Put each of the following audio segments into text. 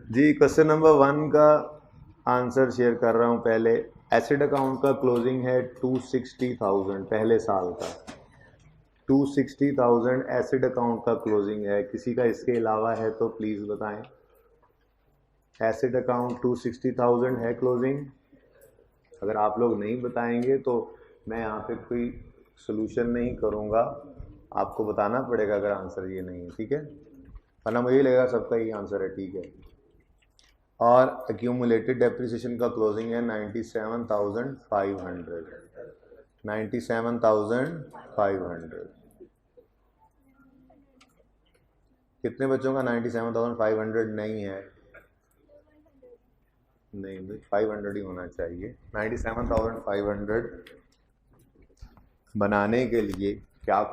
जी question number 1 का answer share कर रहा हूँ। पहले एसिड अकाउंट का क्लोजिंग है 260,000 पहले साल का। 260,000 एसिड अकाउंट का क्लोजिंग है। किसी का इसके अलावा है तो प्लीज़ बताएं। एसिड अकाउंट 260,000 है क्लोजिंग। अगर आप लोग नहीं बताएंगे तो मैं यहाँ पे कोई सोल्यूशन नहीं करूँगा, आपको बताना पड़ेगा अगर आंसर ये नहीं है, ठीक है। वरना मुझे लगेगा सबका ही आंसर है, ठीक है। और एक्यूमुलेटेड डेप्रिसिएशन का क्लोजिंग है 97,500। 97,500। कितने बच्चों का 97,500 नहीं है? नहीं भाई, 500 ही होना चाहिए। 97,500 बनाने के लिए क्या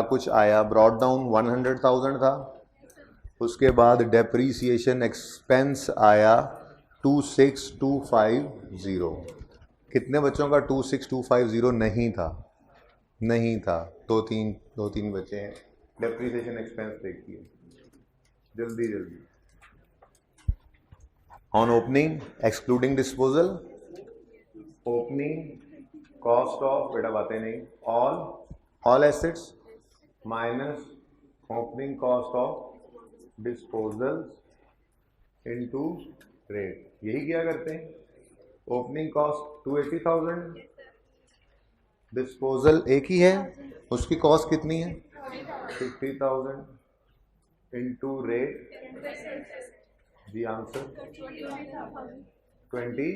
कुछ आया। ब्रॉड डाउन 100,000 था, उसके बाद डेप्रीसिएशन एक्सपेंस आया 26,250। कितने बच्चों का 26,250 नहीं था? नहीं था। दो तीन बचे हैं। डेप्रीसिएशन एक्सपेंस देखिए जल्दी जल्दी। On opening excluding disposal, opening cost of, बेटा बातें नहीं, all assets minus opening cost of disposal into rate. यही क्या करते हैं। ओपनिंग कॉस्ट 280,000, डिस्पोजल एक ही है, उसकी कॉस्ट कितनी है 50,000 इनटू रेट। जी आंसर 20।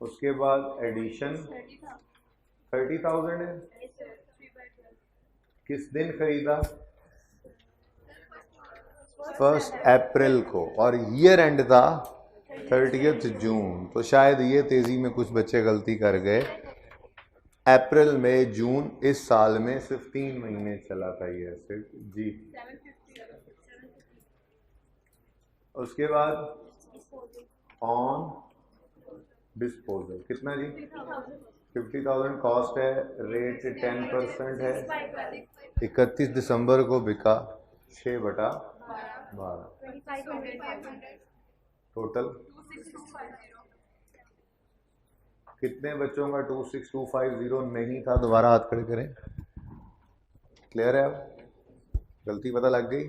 उसके बाद एडिशन 30,000 है। किस दिन खरीदा? 1 अप्रैल को, और ईयर एंड था 30 जून। तो शायद ये तेजी में कुछ बच्चे गलती कर गए। अप्रैल मई जून इस साल में सिर्फ 3 महीने चला था ये एसिड जी। उसके बाद ऑन डिस्पोजल कितना जी? 50,000 कॉस्ट है, रेट 10% है। 31 दिसंबर को बिका 6/12। टोटल कितने बच्चों का 26250 नहीं था? दोबारा हाथ खड़े करें। क्लियर है? अब गलती पता लग गई।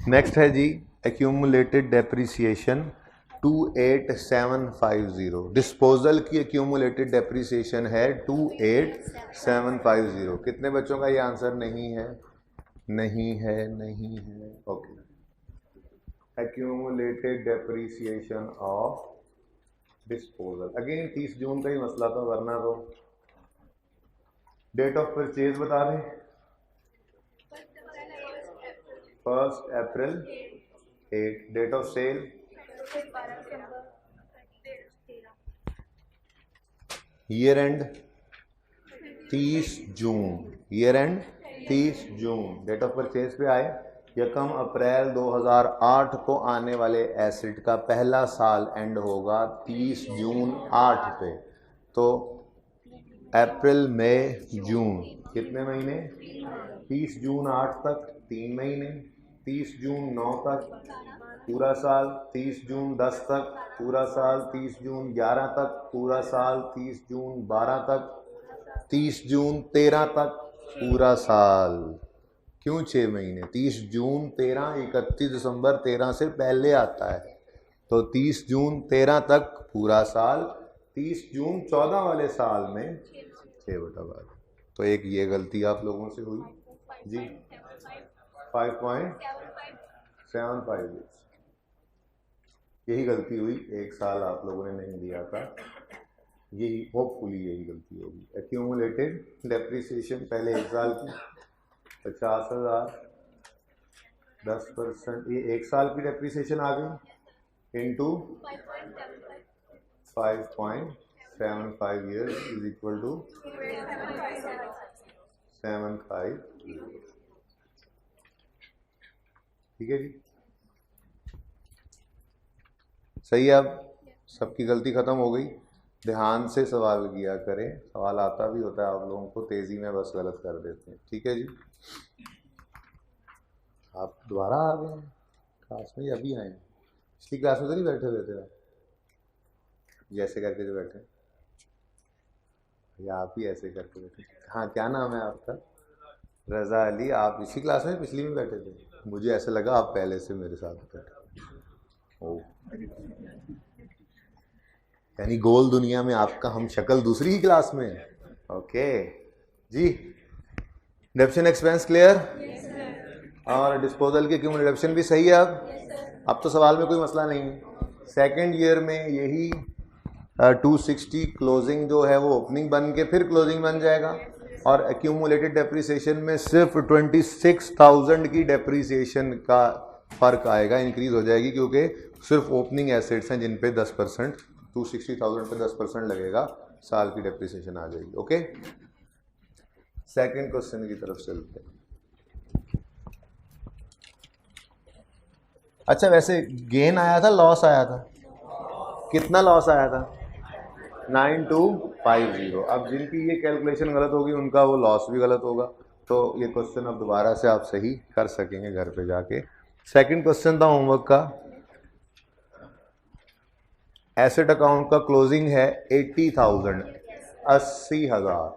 नेक्स्ट है जी एक्यूमुलेटेड डेप्रिसिएशन 28750। डिस्पोजल की एक्यूमुलेटेड डेप्रिसिएशन है 28750। कितने बच्चों का ये आंसर नहीं है? नहीं है, नहीं है। Okay, accumulated depreciation of disposal. Again 30 जून का ही मसला था, वरना तो डेट ऑफ परचेज बता दें। 1 April 8। Date of sale year end 30 June. Year end 30 June. Date of purchase पे आए। यकम अप्रैल 2008 को आने वाले एसिड का पहला साल एंड होगा 30 जून 8 पे। तो अप्रैल मई जून कितने महीने? 30 जून 8 तक 3 महीने, 30 जून 9 तक पूरा साल, 30 जून 10 तक पूरा साल, 30 जून 11 तक पूरा साल, 30 जून 12 तक, 30 जून 13 तक पूरा साल। क्यों 6 महीने? 30 जून 13, 31 दिसंबर 13 से पहले आता है, तो 30 जून 13 तक पूरा साल, 30 जून 14 वाले साल में 6/12। तो एक ये गलती आप लोगों से हुई जी। 5.75। यही गलती हुई, एक साल आप लोगों ने नहीं दिया था। यही होपफुली यही गलती होगी। एक्यूमुलेटेड डेप्रिसिएशन पहले एक साल की 50,000, 10%, ये एक साल की डेप्रिसिएशन आ गई into 5.75 years is equal to 75। ठीक है जी, सही है। अब सबकी गलती खत्म हो गई। ध्यान से सवाल किया करें, सवाल आता भी होता है आप लोगों को, तेजी में बस गलत कर देते हैं। ठीक है जी, आप दोबारा आ गए हैं क्लास में, अभी आए हैं? पिछली क्लास में तो नहीं बैठे हुए थे आप, जैसे करके जो बैठे, या आप ही ऐसे करके बैठे? हाँ, क्या नाम है आपका? रज़ा अली। आप इसी क्लास में पिछली में बैठे थे? मुझे ऐसा लगा आप पहले से मेरे साथ बैठे। ओ, यानी गोल दुनिया में आपका हम शक्ल दूसरी ही क्लास में है। ओके जी, डिडक्शन एक्सपेंस क्लियर? और डिस्पोजल की क्यों डिडक्शन भी सही है अब तो सवाल में कोई मसला नहीं है। सेकेंड ईयर में यही 260 क्लोजिंग जो है वो ओपनिंग बन के फिर क्लोजिंग बन जाएगा, और एक्यूमुलेटेड डेप्रिसिएशन में सिर्फ 26,000 की डेप्रिसिएशन का फर्क आएगा, इंक्रीज हो जाएगी, क्योंकि सिर्फ ओपनिंग एसेट्स हैं जिन पे 10%, 260,000 पे 10% लगेगा, साल की डेप्रिसिएशन आ जाएगी। ओके, सेकंड क्वेश्चन की तरफ चलते हैं। अच्छा, वैसे गेन आया था लॉस आया था? कितना लॉस आया था? 9250। अब जिनकी ये कैलकुलेशन गलत होगी उनका वो लॉस भी गलत होगा, तो ये क्वेश्चन अब दोबारा से आप सही कर सकेंगे घर पे जाके। सेकंड क्वेश्चन था होमवर्क का, एसेट अकाउंट का क्लोजिंग है 80,000, 80,000,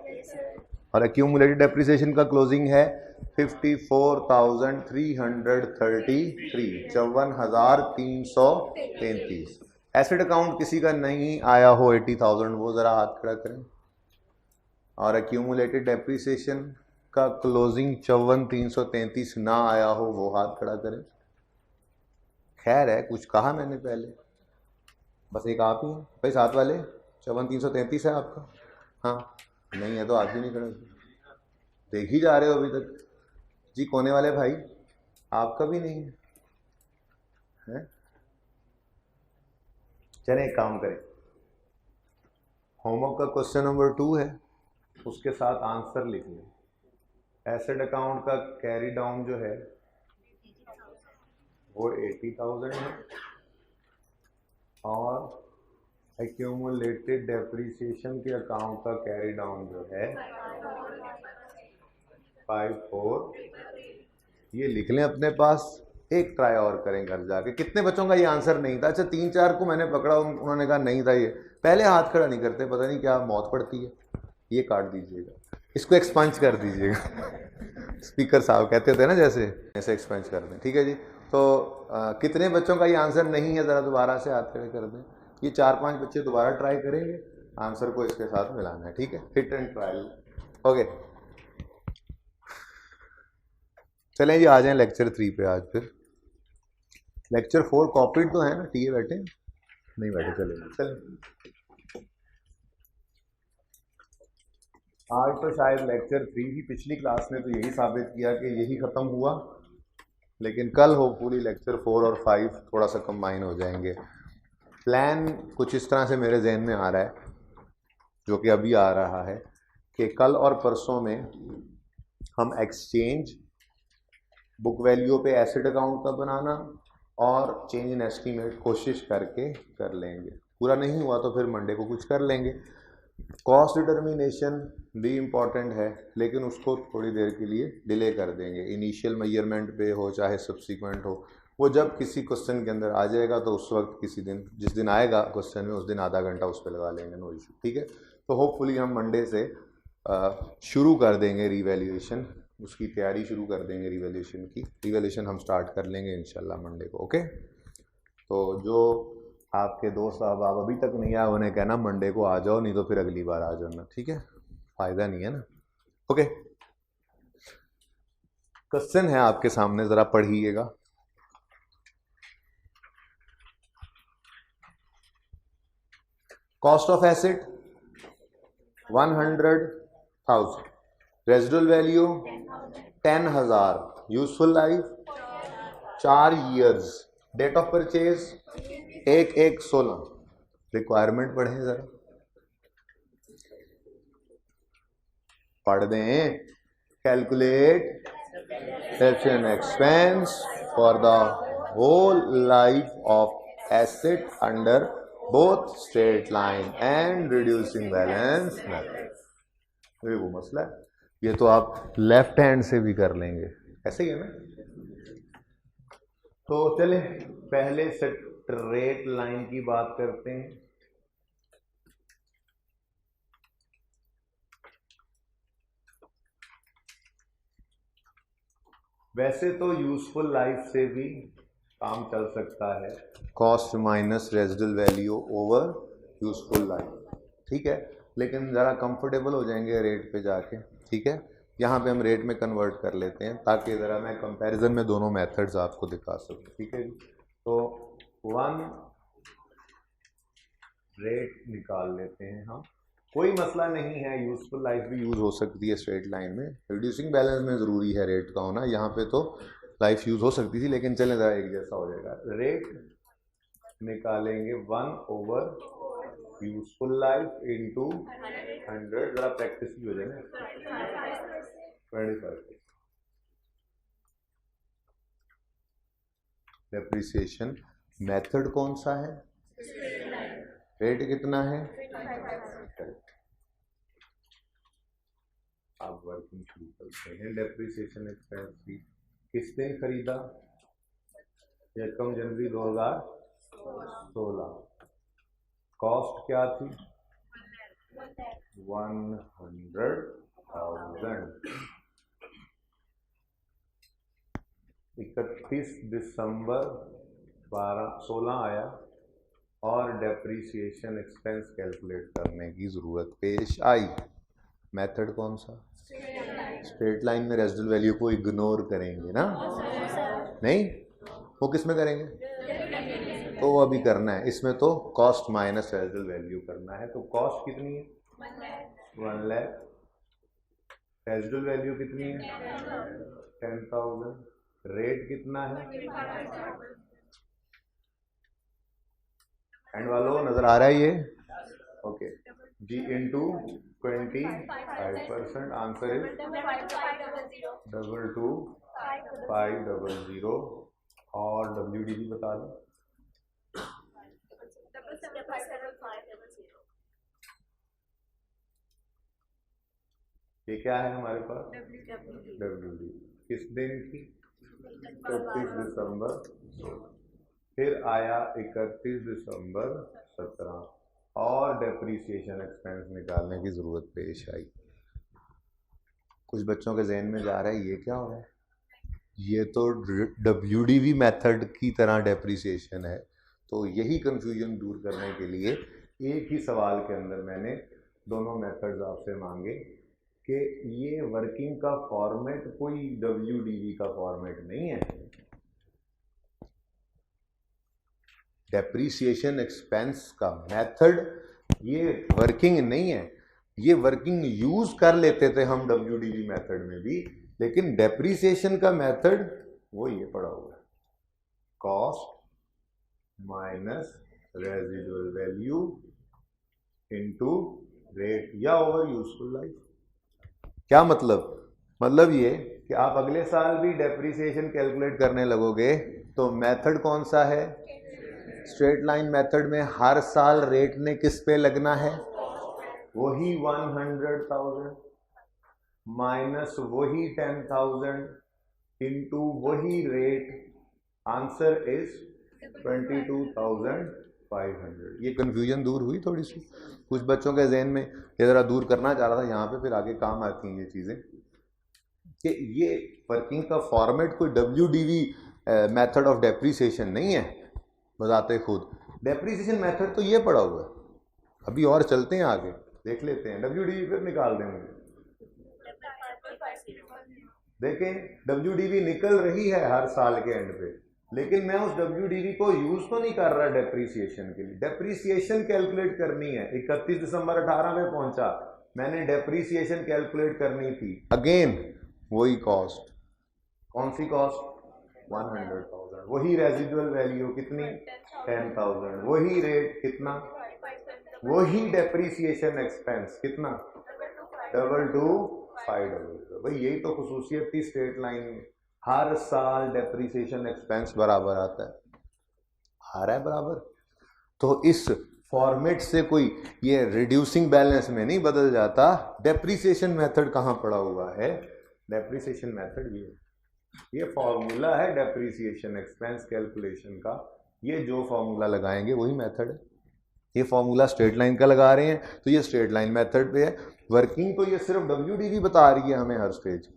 और एक्यूमुलेटेड डेप्रिसिएशन का क्लोजिंग है 54,333, 54,333। एसेट अकाउंट किसी का नहीं आया हो 80,000, वो ज़रा हाथ खड़ा करें। और एक्यूमुलेटेड डेप्रिसिएशन का क्लोजिंग 54,333 ना आया हो, वो हाथ खड़ा करें। खैर है, कुछ कहा मैंने पहले? बस एक आप ही हैं भाई, साथ वाले 54,333 है आपका? हाँ, नहीं है तो आप ही नहीं खड़े, देख ही जा रहे हो अभी तक जी। कोने वाले भाई, आपका भी नहीं है? चलें एक काम करें, होमवर्क का क्वेश्चन नंबर 2 है, उसके साथ आंसर लिख लें। एसेट अकाउंट का कैरी डाउन जो है वो 80,000 है, और एक्यूमुलेटेड डेप्रिसिएशन के अकाउंट का कैरी डाउन जो है 54। ये लिख लें अपने पास। एक ट्राई और करें घर जाके। कितने बच्चों का ये आंसर नहीं था? अच्छा, 3-4 को मैंने पकड़ा, उन्होंने कहा नहीं था ये। पहले हाथ खड़ा नहीं करते, पता नहीं क्या मौत पड़ती है। ये काट दीजिएगा, इसको एक्सपंज कर दीजिएगा। स्पीकर साहब कहते थे ना, जैसे ऐसे एक्सपंज कर दें। ठीक है जी, तो कितने बच्चों का ये आंसर नहीं है, ज़रा दोबारा से हाथ खड़े कर दें। ये 4-5 बच्चे दोबारा ट्राई करेंगे, आंसर को इसके साथ मिलाना है। ठीक है, हिट एंड ट्रायल। ओके, चलें जी, आ जाएं लेक्चर 3 पे। आज फिर लेक्चर 4 कॉपीड तो है ना? टीए बैठे नहीं बैठे? चलें, आज तो शायद लेक्चर 3 ही, पिछली क्लास ने तो यही साबित किया कि यही ख़त्म हुआ, लेकिन कल होपफुली लेक्चर 4 और 5 थोड़ा सा कंबाइन हो जाएंगे। प्लान कुछ इस तरह से मेरे जहन में आ रहा है, जो कि अभी आ रहा है, कि कल और परसों में हम एक्सचेंज, बुक वैल्यू पे एसेट अकाउंट का बनाना और चेंज इन एस्टीमेट कोशिश करके कर लेंगे। पूरा नहीं हुआ तो फिर मंडे को कुछ कर लेंगे। कॉस्ट डिटर्मिनेशन भी इम्पॉर्टेंट है, लेकिन उसको थोड़ी देर के लिए डिले कर देंगे। इनिशियल मेजरमेंट पे हो चाहे सब्सिक्वेंट हो, वो जब किसी क्वेश्चन के अंदर आ जाएगा तो उस वक्त किसी दिन, जिस दिन आएगा क्वेश्चन में, उस दिन आधा घंटा उस पर लगा लेंगे, नो इशू। ठीक है, तो होपफुली हम मंडे से शुरू कर देंगे रिवैल्यूएशन, उसकी तैयारी शुरू कर देंगे रिवैल्यूएशन की। रिवैल्यूएशन हम स्टार्ट कर लेंगे इंशाल्लाह मंडे को। ओके, तो जो आपके दोस्त आप अभी तक नहीं आए, उन्हें कहना मंडे को आ जाओ, नहीं तो फिर अगली बार आ जाना। ठीक है, फ़ायदा नहीं है ना। ओके, क्वेश्चन है आपके सामने, ज़रा पढ़िएगा। Cost of asset 100,000, residual value 10,000, useful life 4 years, date of purchase 1/1/16। Requirement पढ़ें जरा, पढ़ दें। Calculate depreciation expense for the whole life of asset under both straight line and reducing balance method. ये वो मसला है, ये तो आप लेफ्ट हैंड से भी कर लेंगे, ऐसे ही है ना। तो चले पहले स्ट्रेट लाइन की बात करते हैं। वैसे तो यूजफुल लाइफ से भी काम चल सकता है, cost minus residual value over useful life, ठीक है, लेकिन ज़रा कंफर्टेबल हो जाएंगे रेट पे जाके, ठीक है। यहाँ पे हम रेट में कन्वर्ट कर लेते हैं ताकि ज़रा मैं कंपैरिजन में दोनों मेथड्स आपको दिखा सकूँ, ठीक है। तो 1 रेट निकाल लेते हैं हम, कोई मसला नहीं है, यूजफुल लाइफ भी यूज़ हो सकती है स्ट्रेट लाइन में, रिड्यूसिंग बैलेंस में ज़रूरी है रेट का होना, यहाँ पे तो लाइफ यूज़ हो सकती थी, लेकिन चलें ज़रा एक जैसा हो जाएगा। रेट निकालेंगे 1 ओवर यूजफुल लाइफ इंटू 100, ज़रा प्रैक्टिस भी हो जाए ना, 25। डेप्रिसिएशन मेथड कौन सा है, रेट कितना है, आप वर्किंग शुरू करते हैं। डेप्रिसिएशन एक्सपेंस की किस दिन खरीदा, 1 जनवरी 2016, कॉस्ट क्या थी 100,000, 31 दिसंबर 16 आया और डेप्रिसिएशन एक्सपेंस कैलकुलेट करने की ज़रूरत पेश आई। मेथड कौन सा, स्ट्रेट लाइन में रेजिडुअल वैल्यू को इग्नोर करेंगे ना, नहीं वो किस में करेंगे, तो वो अभी करना है, इसमें तो कॉस्ट माइनस रेजिडुअल वैल्यू करना है। तो कॉस्ट कितनी है 1 लाख, रेजिडुअल वैल्यू कितनी है 10,000, रेट कितना है, एंड वालों नजर आ रहा है ये, ओके, जी इंटू 25%, आंसर इज 22,500, और WDV बता दो, ये क्या है हमारे पास, WDV किस दिन की 31 दिसंबर, फिर आया 31 दिसंबर 17, और डेप्रीसिएशन एक्सपेंस निकालने की ज़रूरत पेश आई। कुछ बच्चों के जहन में जा रहा है ये क्या हो रहा है, ये तो WDV मेथड की तरह डेप्रीसिएशन है। तो यही कंफ्यूजन दूर करने के लिए एक ही सवाल के अंदर मैंने दोनों मेथड्स आपसे मांगे कि ये वर्किंग का फॉर्मेट कोई WDV का फॉर्मेट नहीं है, डेप्रीसिएशन एक्सपेंस का मेथड ये वर्किंग नहीं है, ये वर्किंग यूज कर लेते थे हम WDV मेथड में भी, लेकिन डेप्रीसिएशन का मेथड वो ये पड़ा हुआ है, cost minus residual value into rate या ओवर यूजफुल लाइफ। क्या मतलब ये कि आप अगले साल भी डेप्रीसिएशन कैलकुलेट करने लगोगे तो मेथड कौन सा है, स्ट्रेट लाइन मेथड में हर साल रेट ने किस पे लगना है, वही 100,000 माइनस वही 10,000 इंटू वही रेट, आंसर इज 22,500। ये कंफ्यूजन दूर हुई थोड़ी सी, कुछ बच्चों के जहन में ये ज़रा दूर करना चाह रहा था यहाँ पे, फिर आगे काम आती हैं ये चीज़ें कि ये वर्किंग का फॉर्मेट कोई WDV मेथड ऑफ डेप्रीसिएशन नहीं है बताते खुद, डेप्रीसिएशन मेथड तो ये पड़ा हुआ है। अभी और चलते हैं आगे, देख लेते हैं WDV फिर निकाल देंगे। देखें WDV निकल रही है हर साल के एंड पे, लेकिन मैं उस WDV को यूज तो नहीं कर रहा डेप्रीसिएशन के लिए, डेप्रीसिएशन कैलकुलेट करनी है। 31 दिसंबर 18 में पहुंचा, मैंने डेप्रीसिएशन कैलकुलेट करनी थी, अगेन वही कॉस्ट, कौन सी कॉस्ट 100,000, वही रेजिडुअल वैल्यू कितनी 10,000, वही रेट कितना, वही डेप्रीसिएशन एक्सपेंस कितना 22,500। भाई यही तो खुसूसियत थी स्ट्रेट लाइन में, हर साल डेप्रीसिएशन एक्सपेंस बराबर आता है, आ रहा है बराबर। तो इस फॉर्मेट से कोई ये रिड्यूसिंग बैलेंस में नहीं बदल जाता। डेप्रिसिएशन मेथड कहाँ पड़ा हुआ है? डेप्रिसिएशन मेथड ये फॉर्मूला है डेप्रिसिएशन एक्सपेंस कैलकुलेशन का। ये जो फॉर्मूला लगाएंगे वही मेथड है। ये फॉर्मूला स्ट्रेट लाइन का लगा रहे हैं तो ये स्ट्रेट लाइन मेथड पे है। वर्किंग तो ये सिर्फ WDV बता रही है हमें हर स्टेज,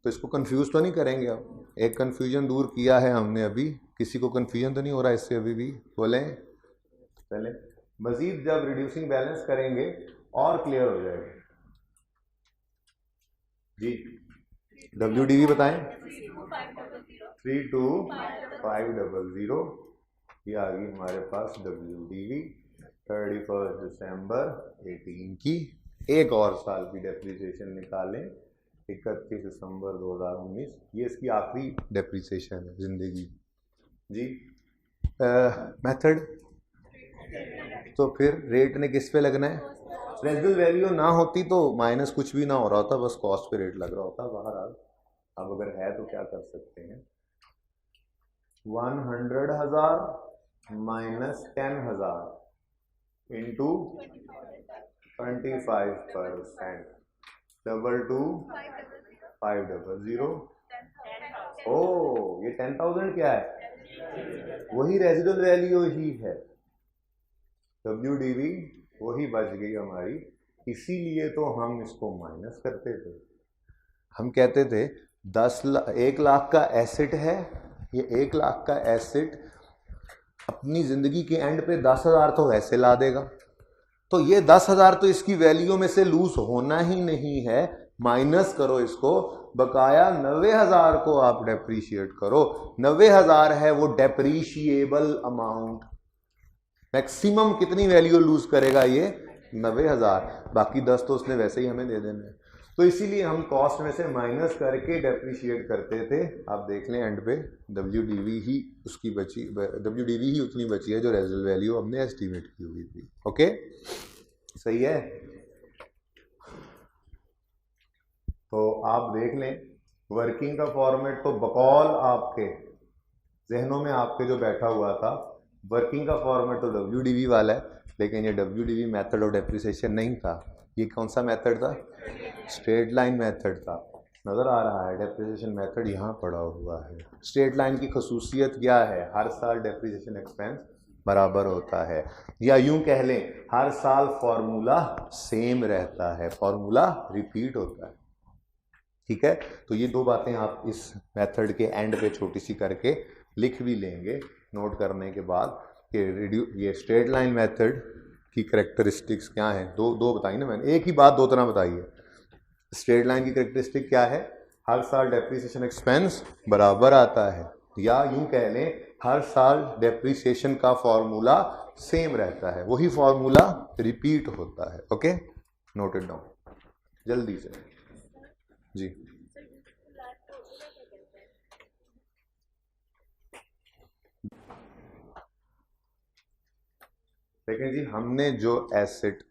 तो इसको कंफ्यूज तो नहीं करेंगे अब। एक कंफ्यूजन दूर किया है हमने अभी। किसी को कंफ्यूजन तो नहीं हो रहा इससे अभी भी? बोलें पहले मजीद जब रिड्यूसिंग बैलेंस करेंगे और क्लियर हो जाएगा जी। WDV बताएं। 32500 ये आ गई हमारे पास WDV 31 दिसंबर 18 की। एक और साल की डेप्रिसिएशन निकालें 31 दिसंबर 2019। ये इसकी आखिरी डेप्रिसिएशन है जिंदगी जी। मेथड तो फिर रेट ने किस पे लगना है? रेजिडुअल वैल्यू ना होती तो माइनस कुछ भी ना हो रहा होता, बस कॉस्ट पे रेट लग रहा होता। बहरहाल अब अगर है तो क्या कर सकते हैं? 100,000 माइनस 10,000 इंटू 25% 22,500। ओ ये 10,000 क्या है? वही रेजिडुअल वैल्यू ही है। WDV वही बच गई हमारी, इसीलिए तो हम इसको माइनस करते थे। हम कहते थे 1 लाख का एसेट है, ये 1 लाख का एसेट अपनी जिंदगी के एंड पे 10,000 तो वैसे ला देगा, तो ये 10,000 तो इसकी वैल्यू में से लूज होना ही नहीं है। माइनस करो इसको, बकाया 90,000 को आप डेप्रीशिएट करो। 90,000 है वो डेप्रीशिएबल अमाउंट। मैक्सिमम कितनी वैल्यू लूज करेगा ये? 90,000। बाकी 10 तो उसने वैसे ही हमें दे देना है, तो इसीलिए हम कॉस्ट में से माइनस करके डेप्रीशिएट करते थे। आप देख लें एंड पे WDV ही उसकी बची, WDV ही उतनी बची है जो रेजिडुअल वैल्यू हमने एस्टिमेट की हुई थी। ओके सही है। तो आप देख लें वर्किंग का फॉर्मेट तो बकौल आपके जहनों में आपके जो बैठा हुआ था, वर्किंग का फॉर्मेट तो WDV वाला है, लेकिन ये WDV मेथड ऑफ डेप्रिसिएशन नहीं था। ये कौन सा मेथड था? स्ट्रेट लाइन मेथड था। नज़र आ रहा है डेप्रिसिएशन मेथड यहाँ पड़ा हुआ है। स्ट्रेट लाइन की खसूसियत क्या है? हर साल डेप्रिसिएशन एक्सपेंस बराबर होता है, या यूं कह लें हर साल फॉर्मूला सेम रहता है, फॉर्मूला रिपीट होता है। ठीक है, तो ये दो बातें आप इस मेथड के एंड पे छोटी सी करके लिख भी लेंगे नोट करने के बाद कि ये स्ट्रेट लाइन मेथड की करेक्टरिस्टिक्स क्या हैं। दो बताई ना मैंने, एक ही बात दो तरह बताई है। स्ट्रेट लाइन की करेक्टरिस्टिक क्या है? हर साल डेप्रिसिएशन एक्सपेंस बराबर आता है, या यूं कह लें हर साल डेप्रिसिएशन का फॉर्मूला सेम रहता है, वही फॉर्मूला रिपीट होता है। ओके नोट इट डाउन जल्दी से जी। लेकिन जी हमने जो एसेट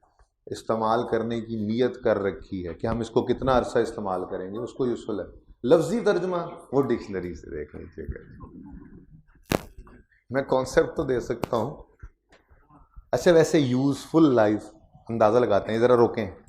इस्तेमाल करने की नीयत कर रखी है कि हम इसको कितना अरसा इस्तेमाल करेंगे, उसको यूजफुल है लफ्जी तर्जमा वो डिक्शनरी से देख लीजिएगा। मैं कॉन्सेप्ट तो दे सकता हूँ। अच्छा वैसे यूजफुल लाइफ अंदाजा लगाते हैं, जरा रोकें।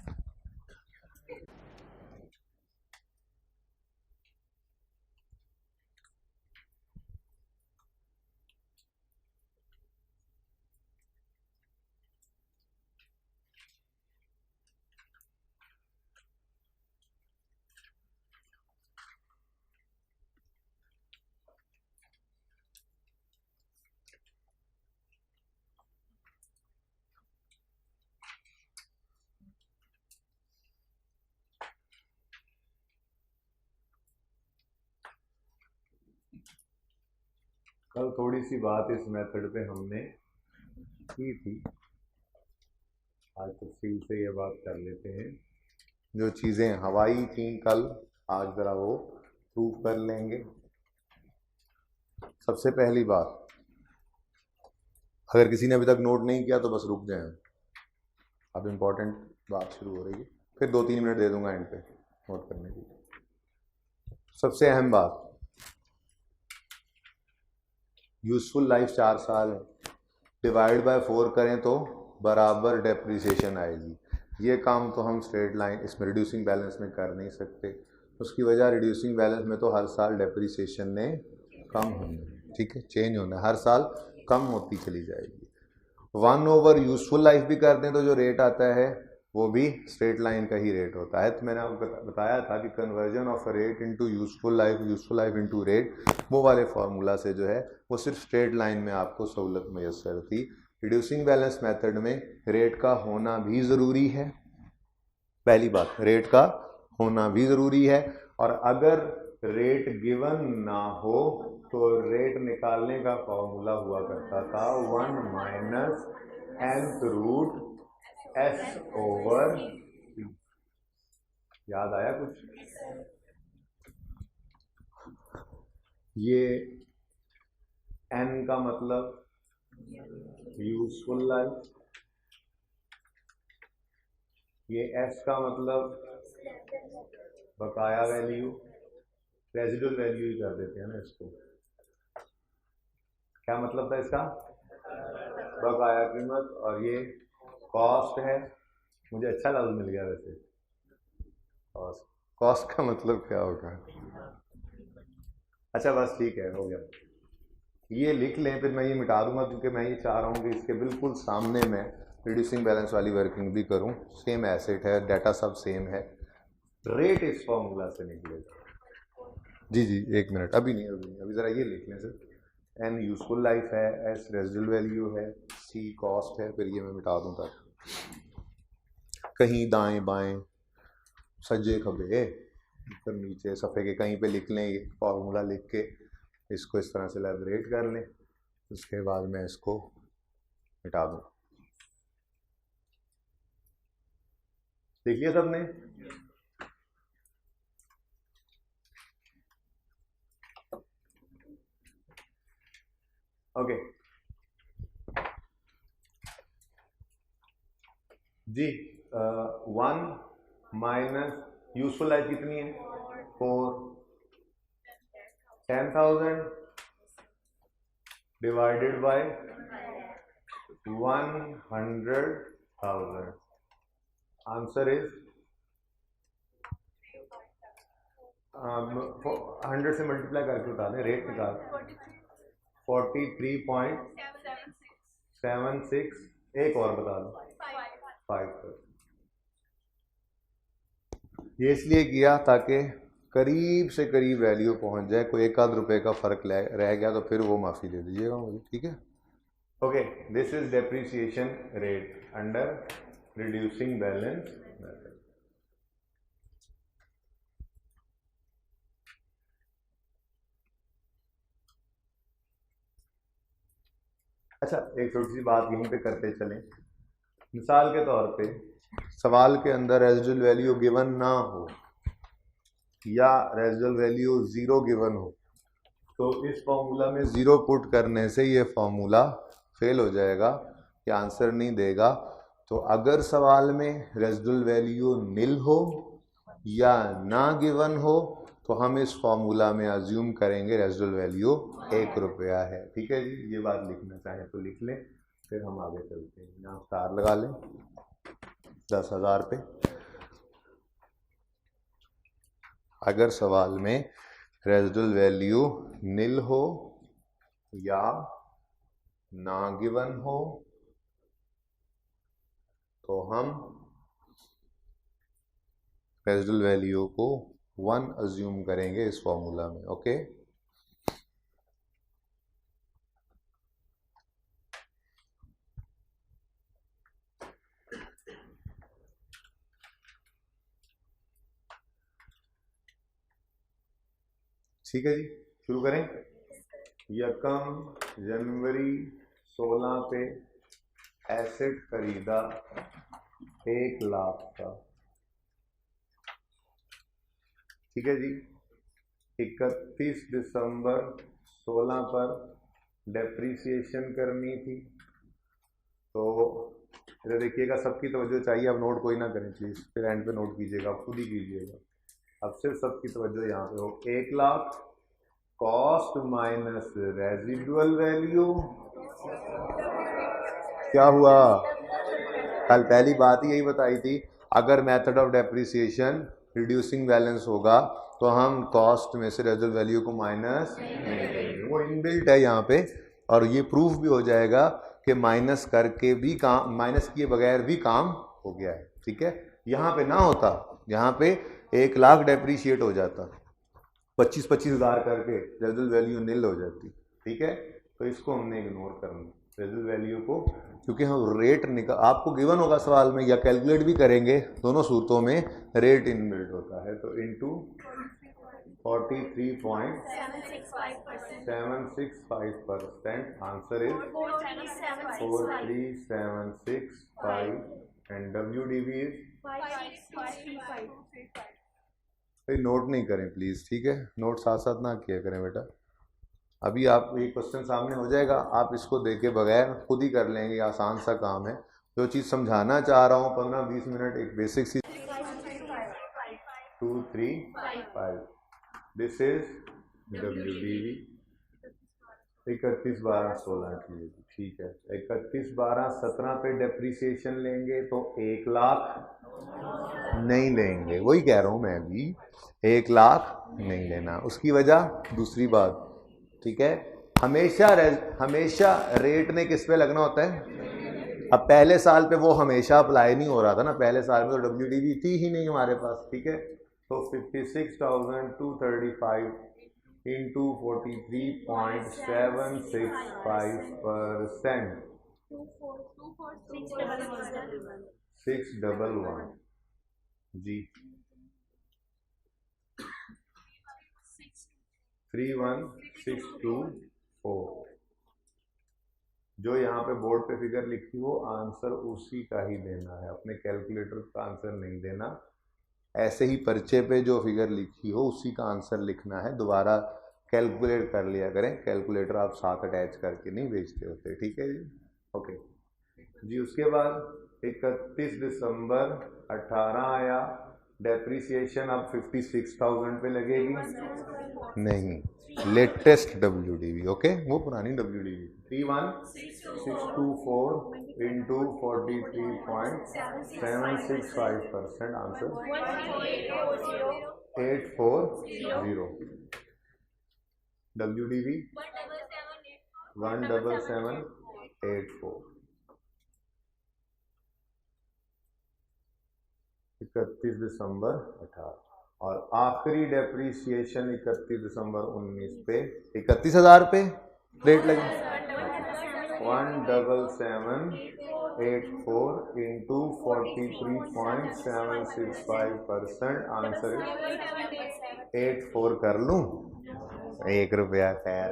कल थोड़ी सी बात इस मेथड पे हमने की थी, आज तफसील से ये बात कर लेते हैं। जो चीज़ें हवाई थी कल, आज ज़रा वो प्रूव कर लेंगे। सबसे पहली बात, अगर किसी ने अभी तक नोट नहीं किया तो बस रुक जाएं, अब इम्पोर्टेंट बात शुरू हो रही है, फिर 2-3 मिनट दे दूंगा एंड पे नोट करने की। सबसे अहम बात, यूजफुल लाइफ 4 साल है, डिवाइड बाय 4 करें तो बराबर डेप्रिसिएशन आएगी। ये काम तो हम स्ट्रेट लाइन इसमें रिड्यूसिंग बैलेंस में कर नहीं सकते। उसकी वजह रिड्यूसिंग बैलेंस में तो हर साल डेप्रिसिएशन ने कम होना, ठीक है, चेंज होना, हर साल कम होती चली जाएगी। 1/, यूजफुल लाइफ भी कर दें तो जो रेट आता है वो भी स्ट्रेट लाइन का ही रेट होता है। तो मैंने आपको बताया था कि conversion of rate into useful life into rate, वो वाले फार्मूला से जो है वो सिर्फ स्ट्रेट लाइन में आपको सहूलत मैसर थी। रिड्यूसिंग बैलेंस मेथड में रेट का होना भी ज़रूरी है, पहली बात रेट का होना भी ज़रूरी है, और अगर रेट गिवन ना हो तो रेट निकालने का फॉर्मूला हुआ करता था 1 minus nth root s over p। याद आया कुछ? ये n का मतलब यूजफुल लाइफ, ये s का मतलब बकाया वैल्यू, रेजिडुअल वैल्यू ही कर देते हैं ना इसको। क्या मतलब था इसका? बकाया कीमत। और ये कॉस्ट है, मुझे अच्छा लफ्ज मिल गया वैसे, कॉस्ट। कॉस्ट का मतलब क्या होगा? अच्छा बस ठीक है, हो गया। ये लिख लें, फिर मैं ये मिटा दूंगा क्योंकि मैं ये चाह रहा हूँ कि इसके बिल्कुल सामने मैं रिड्यूसिंग बैलेंस वाली वर्किंग भी करूँ। सेम एसेट है, डाटा सब सेम है, रेट इस फॉर्मूला से निकलेगा। जी जी एक मिनट, अभी नहीं अभी ज़रा ये लिख लें सर। एन यूजफुल लाइफ है, एस रेजिडुअल वैल्यू है, सी कॉस्ट है, फिर ये मैं मिटा दूँ ताकि कहीं दाएं बाएं सज्जे खबे ऊपर नीचे सफ़े के कहीं पे लिख लें, ये फार्मूला लिख के इसको इस तरह से एलैबोरेट कर लें, उसके बाद मैं इसको मिटा दूँ। देख लिया सबने? ओके जी। 1 माइनस यूजफुल लाइफ कितनी है? 4। 10,000 डिवाइडेड बाय 100,000, आंसर इज 100 से मल्टीप्लाई करके बता दें, रेट निकाल 43.76। एक और बता दो 5। ये इसलिए किया ताकि करीब से करीब वैल्यू पहुंच जाए, कोई 1 आध रुपए का फर्क रह गया तो फिर वो माफ़ी दे दीजिएगा मुझे, ठीक है? Okay, this is depreciation rate under reducing balance method. अच्छा एक छोटी सी बात यहीं पे करते चलें। मिसाल के तौर पे सवाल के अंदर रेजिडुअल वैल्यू गिवन ना हो या रेजिडुअल वैल्यू 0 गिवन हो, तो इस फॉर्मूला में 0 पुट करने से ये फॉर्मूला फेल हो जाएगा, ये आंसर नहीं देगा। तो अगर सवाल में रेजिडुअल वैल्यू निल हो या ना गिवन हो तो हम इस फॉर्मूला में अज्यूम करेंगे रेजिडुअल वैल्यू 1 रुपया है, ठीक है जी? ये बात लिखना चाहें तो लिख लें, फिर हम आगे चलते हैं। यहाँ स्टार लगा लें 10,000 पे। अगर सवाल में रेजिडुअल वैल्यू निल हो या ना गिवन हो तो हम रेजिडुअल वैल्यू को 1 अज्यूम करेंगे इस फॉर्मूला में। ओके, ठीक है जी, शुरू करें। 1 जनवरी 16 पे एसेट खरीदा 1 लाख का, ठीक है जी। 31 दिसंबर 16 पर डेप्रीसिएशन करनी थी, तो इधर देखिएगा, सबकी तवज्जो चाहिए, अब नोट कोई ना करें प्लीज़, फिर एंड पे नोट कीजिएगा, आप खुद ही कीजिएगा। अब सिर्फ सबकी तवज्जो यहाँ पे हो। 1 lakh cost minus residual value, क्या हुआ? कल पहली बात ही यही बताई थी, अगर method of depreciation reducing balance होगा तो हम कॉस्ट में से रेजल वैल्यू को माइनस नहीं करेंगे, वो इनबिल्ट है यहाँ पे, और ये प्रूफ भी हो जाएगा कि माइनस करके भी काम, माइनस किए बगैर भी काम हो गया है। ठीक है, यहाँ पे ना होता, यहाँ पे 1 लाख डेप्रीशिएट हो जाता, 25-25 हज़ार करके रेजल वैल्यू नील हो जाती। ठीक है, तो इसको हमने इग्नोर करना रेजल वैल्यू को, क्योंकि हम रेट निकाल, आपको गिवन होगा सवाल में या कैलकुलेट भी करेंगे, दोनों सूरतों में रेट इनबिल्ट होता है। तो into 43.765%, answer is 43765 and WDV is, भाई नोट नहीं करें प्लीज़, ठीक है, नोट साथ साथ ना किया करें बेटा। अभी आप ये क्वेश्चन सामने हो जाएगा, आप इसको देखे बगैर खुद ही कर लेंगे, आसान सा काम है। जो चीज़ समझाना चाह रहा हूँ 15-20 मिनट, एक basic C 2 3 5, this is WDV 31/12/16 की, ठीक है। 31/12/17 पे डेप्रिसिएशन लेंगे तो 1 लाख नहीं लेंगे, वही कह रहा हूँ मैं भी, 1 लाख नहीं लेना। उसकी वजह दूसरी बात, ठीक है, हमेशा रेट ने किस पे लगना होता है। अब पहले साल पे वो हमेशा अप्लाई नहीं हो रहा था ना, पहले साल में तो WDV थी ही नहीं हमारे पास। ठीक है, तो 56,235 इंटू 43.765%, 611 जी, 31624, जो यहाँ पे बोर्ड पे फिगर लिखी हो आंसर उसी का ही देना है, अपने कैलकुलेटर का आंसर नहीं देना। ऐसे ही पर्चे पे जो फिगर लिखी हो उसी का आंसर लिखना है, दोबारा कैलकुलेट कर लिया करें, कैलकुलेटर आप साथ अटैच करके नहीं भेजते होते। ठीक है जी, ओके जी। उसके बाद 31 दिसंबर 18 आया, डेप्रिसिएशन अब 56,000 पे लगेगी, नहीं, लेटेस्ट WDV, ओके, वो पुरानी WDV 31,624 इंटू 43.765%, आंसर 840, WDV 17784, 31 दिसंबर 18, और आखिरी डेप्रीसिएशन 31 दिसंबर 19 पे 31,000 पे रेट लगी, 17784 इंटू 43.765%, आंसर 84 कर लूं, 1 रुपया खैर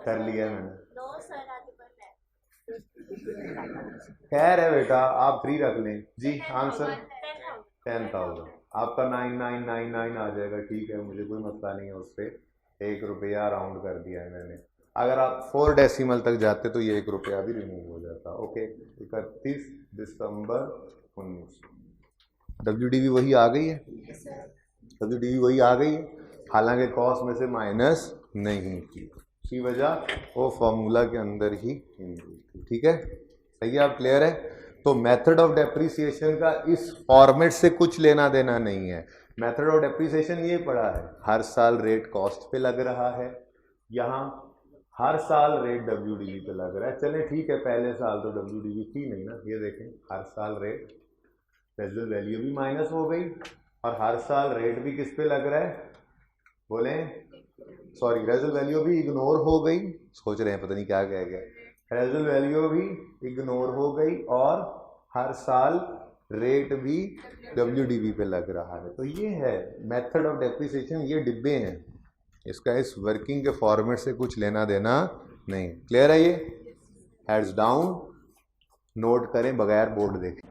कर लिया मैंने, खैर है बेटा, आप 3 रख लें जी। आंसर 10,000, आपका 9999 आ जाएगा, ठीक है, मुझे कोई मसला नहीं है उस पर, 1 रुपया राउंड कर दिया है मैंने। अगर आप 4 डेसिमल तक जाते तो ये 1 रुपया भी रिमूव हो जाता। ओके, 31 दिसंबर 19, WDV वही आ गई है, WDV वही आ गई है, हालांकि कॉस्ट में से माइनस नहीं की, की वजह वो फॉर्मूला के अंदर ही। ठीक है, सही है, आप क्लियर है। तो मेथड ऑफ डेप्रिसिएशन का इस फॉर्मेट से कुछ लेना देना नहीं है। मेथड ऑफ डेप्रिसिएशन ये पड़ा है, हर साल रेट कॉस्ट पे लग रहा है, यहाँ हर साल रेट WDV पे लग रहा है। चले ठीक है, पहले साल तो WDV थी नहीं ना, ये देखें हर साल रेट, रेजिडुअल वैल्यू भी माइनस हो गई, और हर साल रेट भी किस पे लग रहा है, बोले सॉरी, रेजिडुअल वैल्यू भी इग्नोर हो गई, सोच रहे हैं पता नहीं क्या कह गया, रेजिडुअल वैल्यू भी इग्नोर हो गई, और हर साल रेट भी WDV पे लग रहा है। तो ये है मेथड ऑफ डेप्रिसिएशन, ये डिब्बे हैं, इसका इस वर्किंग के फॉर्मेट से कुछ लेना देना नहीं। क्लियर है ये, हेड्स डाउन, नोट करें बगैर बोर्ड देखें।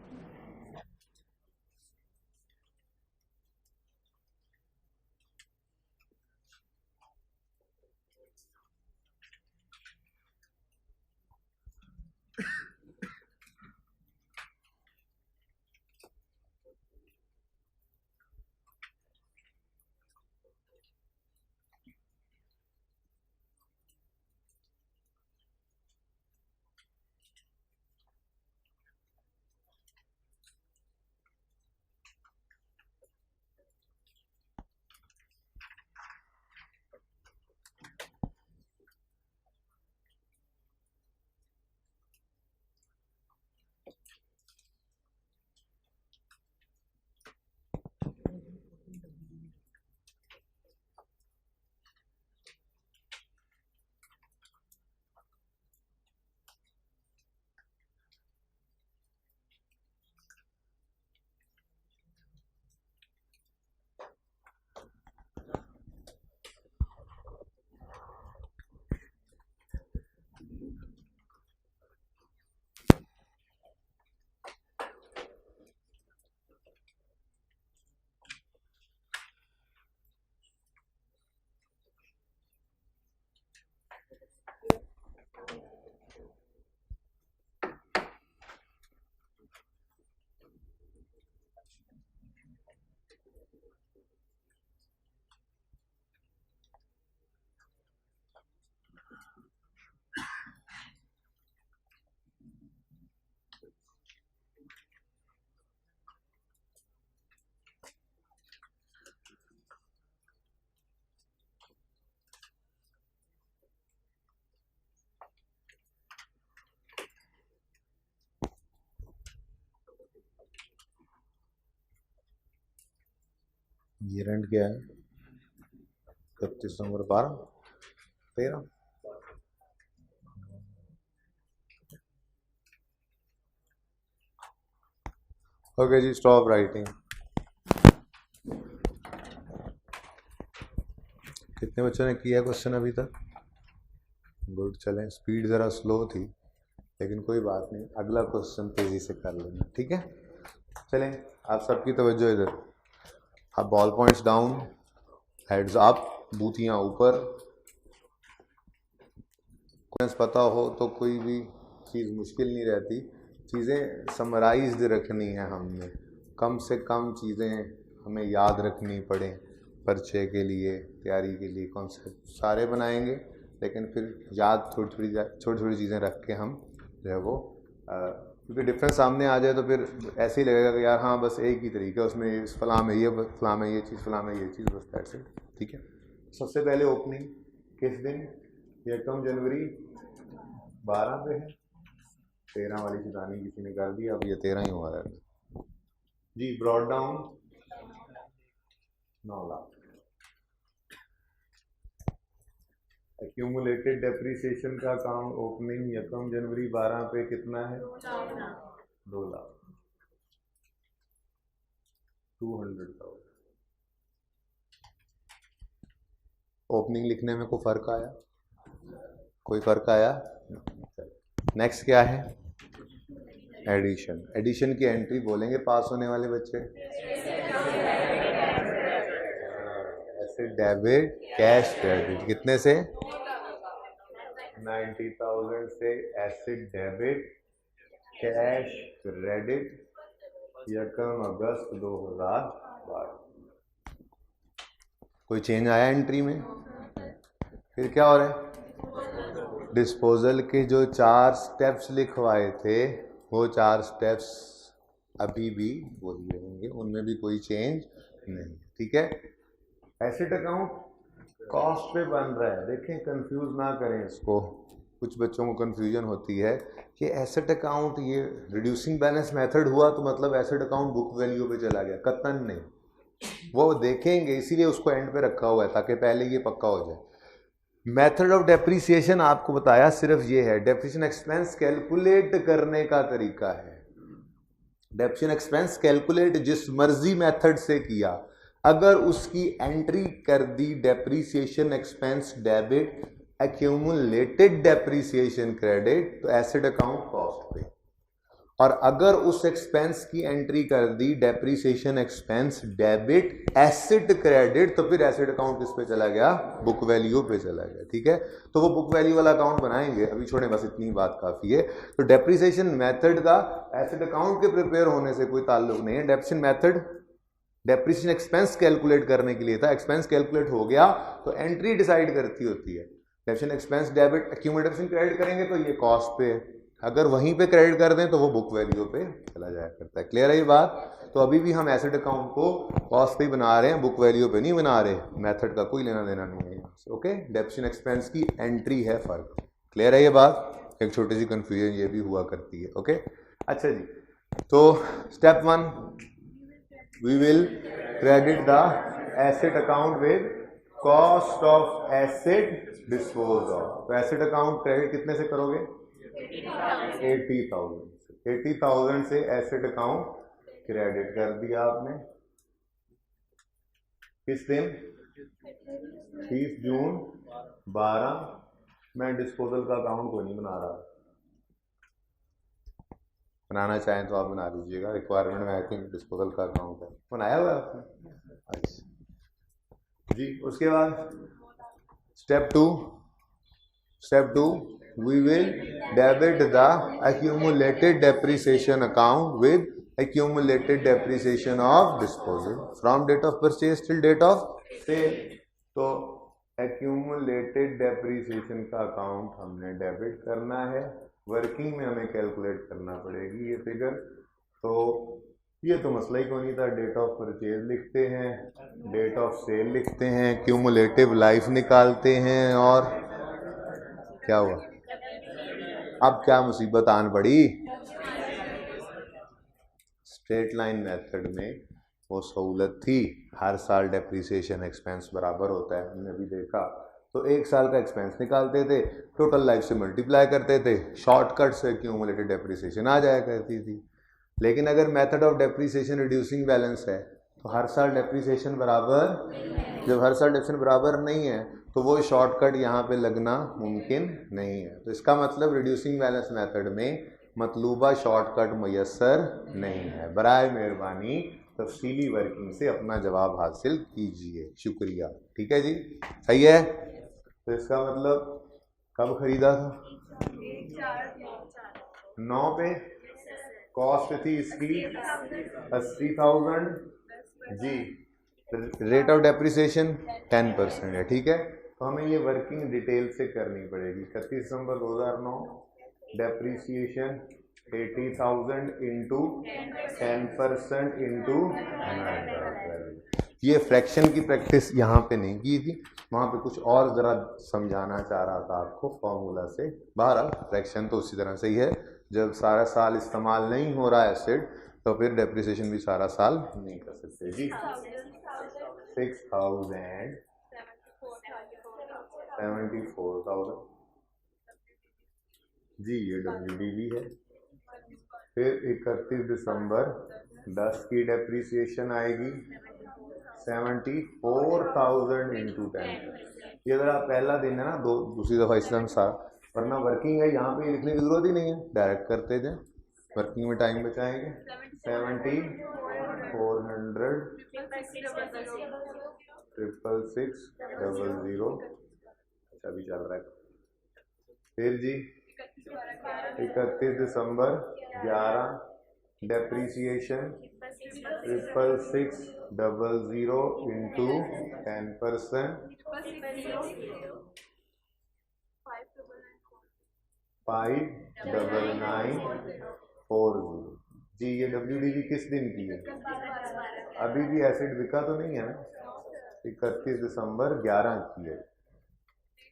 ईयर एंड क्या है? 31 नवंबर 12 13। ओके जी, स्टॉप राइटिंग। कितने बच्चों ने किया क्वेश्चन अभी तक? गुड। चलें, स्पीड ज़रा स्लो थी लेकिन कोई बात नहीं, अगला क्वेश्चन तेज़ी से कर लेना, ठीक है? चलें, आप सबकी तवज्जो इधर। आप ball points down, heads up, बूथियाँ ऊपर। पता हो तो कोई भी चीज़ मुश्किल नहीं रहती। चीज़ें समराइज्ड रखनी है हमने, कम से कम चीज़ें हमें याद रखनी पड़े पर्चे के लिए, तैयारी के लिए। कॉन्सेप्ट सारे बनाएंगे लेकिन फिर याद छोटी छोटी चीज़ें रख के हम जो है वो, क्योंकि डिफरेंस सामने आ जाए तो फिर ऐसे ही लगेगा कि यार हाँ बस एक ही तरीका है, उसमें फलां में ये, फलां में ये चीज़, फलां में ये चीज़, बस दैट्स इट, ठीक है? सबसे पहले ओपनिंग किस दिन? 1 जनवरी 12 पे है। 13 वाली चेतावनी किसी ने कर दी, अब ये 13 ही हुआ है जी। Brought down 9 lakh. Accumulated depreciation का अकाउंट ओपनिंग 1 जनवरी 12 पे कितना है? 2 लाख, 200,000। ओपनिंग लिखने में कोई फर्क आया? कोई फर्क आया? नेक्स्ट क्या है? एडिशन। एडिशन की एंट्री बोलेंगे पास होने वाले बच्चे? Asset debit, cash credit. कितने से? 90,000 से एसेट डेबिट, कैश क्रेडिट 1 अगस्त 2012। कोई चेंज आया एंट्री में? फिर क्या हो रहा है? डिस्पोजल के जो 4 स्टेप्स लिखवाए थे वो 4 स्टेप्स अभी भी वही रहेंगे, उनमें भी कोई चेंज नहीं, ठीक है? एसेट अकाउंट कॉस्ट पे बन रहा है। देखें, कंफ्यूज ना करें इसको। कुछ बच्चों को कंफ्यूजन होती है कि एसेट अकाउंट ये रिड्यूसिंग बैलेंस मेथड हुआ तो मतलब एसेट अकाउंट बुक वैल्यू पे चला गया। कतन नहीं, वो देखेंगे, इसीलिए उसको एंड पे रखा हुआ है ताकि पहले ये पक्का हो जाए। मेथड ऑफ डेप्रिसिएशन आपको बताया सिर्फ ये है, डेप्रिसिएशन एक्सपेंस कैलकुलेट करने का तरीका है। डेप्रिसिएशन एक्सपेंस कैलकुलेट जिस मर्जी मेथड से किया, अगर उसकी एंट्री कर दी depreciation expense debit, accumulated depreciation credit, तो एसेट अकाउंट कॉस्ट पे। और अगर उस एक्सपेंस की एंट्री कर दी depreciation expense debit asset credit, तो फिर एसेट अकाउंट किस पे चला गया? बुक वैल्यू पे चला गया, ठीक है? तो वो बुक वैल्यू वाला अकाउंट बनाएंगे, अभी छोड़ें, बस इतनी बात काफी है। तो डेप्रिसिएशन मेथड का एसेट अकाउंट के प्रिपेयर होने से कोई ताल्लुक नहीं है। Depreciation method depreciation expense calculate करने के लिए था। एक्सपेंस कैलकुलेट हो गया तो एंट्री डिसाइड करती होती है। Depreciation expense debit accumulated credit करेंगे तो ये कॉस्ट पे, अगर वहीं पे क्रेडिट कर दें तो वो बुक वैल्यू पे चला जाया करता है। क्लियर है ये बात? तो अभी भी हम एसेट अकाउंट को कॉस्ट पे ही बना रहे हैं, बुक वैल्यू पे नहीं बना रहे। मेथड का कोई लेना देना नहीं है यहाँ से, ओके? डेप्रिसिएशन एक्सपेंस की एंट्री है फर्क। क्लियर है ये बात? एक छोटी सी कंफ्यूजन ये भी हुआ करती है, ओके? अच्छा जी, तो step 1, we will credit the asset account with cost of asset dispose off. तो एसेट अकाउंट क्रेडिट कितने से करोगे? 80,000 से एसेट अकाउंट क्रेडिट कर दिया आपने। किस दिन? 30 जून 12। मैं डिस्पोजल का अकाउंट को नहीं बना रहा, बनाना चाहें तो आप बना लीजिएगा, रिक्वायरमेंट में आई थिंक डिस्पोजल का अकाउंट है। बनाया हुआ है आपने? अच्छा जी। उसके बाद step 2, we will debit the accumulated depreciation account with accumulated depreciation of disposal from date of purchase till date of sale। तो accumulated depreciation का अकाउंट हमने डेबिट करना है, वर्किंग में हमें कैलकुलेट करना पड़ेगी ये फिगर। तो ये तो मसला ही कोई नहीं था। डेट ऑफ परचेज लिखते हैं, डेट ऑफ सेल लिखते हैं, क्यूमुलेटिव लाइफ निकालते हैं, और क्या हुआ? अब क्या मुसीबत आन पड़ी? स्ट्रेट लाइन मेथड में वो सहूलत थी। हर साल डेप्रिसिएशन एक्सपेंस बराबर होता है, हमने अभी देखा। तो एक साल का एक्सपेंस निकालते थे, टोटल लाइफ से मल्टीप्लाई करते थे, शॉर्टकट से एक्यूमुलेटेड डेप्रिसिएशन आ जाया करती थी। लेकिन अगर method of depreciation reducing balance है तो हर साल डेप्रिसिएशन बराबर, जब हर साल डेप्रिसिएशन बराबर नहीं है तो वो शॉर्टकट यहाँ पे लगना मुमकिन नहीं है। तो इसका मतलब रिड्यूसिंग बैलेंस मेथड में मतलूबा शॉर्टकट मुयस्सर नहीं है। बराए मेहरबानी तफसीली वर्किंग से अपना जवाब हासिल कीजिए। शुक्रिया। ठीक है जी, सही है। तो इसका मतलब कब खरीदा था? 9 पे। कॉस्ट थी इसकी 80,000 जी। रेट ऑफ डेप्रिसिएशन 10% है। ठीक है, तो हमें ये वर्किंग डिटेल से करनी पड़ेगी। 31 दिसंबर 2009 डेप्रिसिएशन 80,000 इंटू 10% इंटू 9। ये फ्रैक्शन की प्रैक्टिस यहाँ पे नहीं की थी, वहाँ पे कुछ और ज़रा समझाना चाह रहा था आपको फॉर्मूला से। बहरहाल फ्रैक्शन तो उसी तरह से ही है, जब सारा साल इस्तेमाल नहीं हो रहा है एसिड तो फिर डेप्रिसिएशन भी सारा साल नहीं कर सकते जी। 74,000 जी, ये WDV है। फिर 31 दिसंबर 10 की डेप्रिसिएशन आएगी 74,000 इंटू 10। ये ज़रा पहला दिन है ना, दूसरी दफ़ा इसलिए सारा, वरना वर्किंग है यहाँ पे लिखने की ज़रूरत ही नहीं है, डायरेक्ट करते जाए, वर्किंग में टाइम बचाएंगे। 70,400 66600। अच्छा अभी चल रहा है। फिर जी 31 दिसंबर 11 डेप्रिसिएशन 66600 इंटू 10% 59940 जी। ये WDV किस दिन की है? अभी भी एसिड बिका तो नहीं है ना? 31 दिसंबर 11 की है।